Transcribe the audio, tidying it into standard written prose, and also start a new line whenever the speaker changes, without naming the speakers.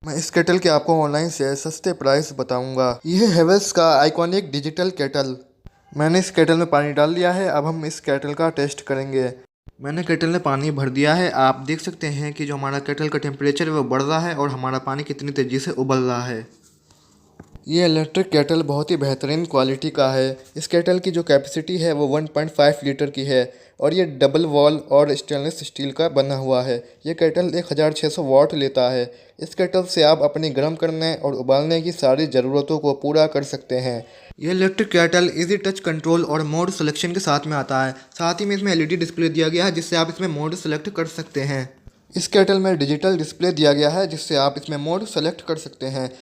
मैं इस केटल के आपको ऑनलाइन से सस्ते प्राइस बताऊंगा। यह हेवेल्स का आइकॉनिक डिजिटल केटल। मैंने इस केटल में पानी डाल दिया है। अब हम इस केटल का टेस्ट करेंगे। मैंने केटल में पानी भर दिया है। आप देख सकते हैं कि जो हमारा केटल का टेम्परेचर है वो बढ़ रहा है और हमारा पानी कितनी तेज़ी से उबल रहा है। ये इलेक्ट्रिक केटल बहुत ही बेहतरीन क्वालिटी का है। इस केटल की जो कैपेसिटी है वो 1.5 लीटर की है और ये डबल वॉल और स्टेनलेस स्टील का बना हुआ है। ये केटल 1600 वाट लेता है। इस केटल से आप अपनी गर्म करने और उबालने की सारी ज़रूरतों को पूरा कर सकते हैं। यह electric kettle easy touch control और मोड सिलेक्शन के साथ में आता है। साथ ही में इसमें एलईडी डिस्प्ले दिया गया है जिससे आप इसमें मोड सेलेक्ट कर सकते हैं। इस केटल में डिजिटल डिस्प्ले दिया गया है जिससे आप इसमें मोड सेलेक्ट कर सकते हैं।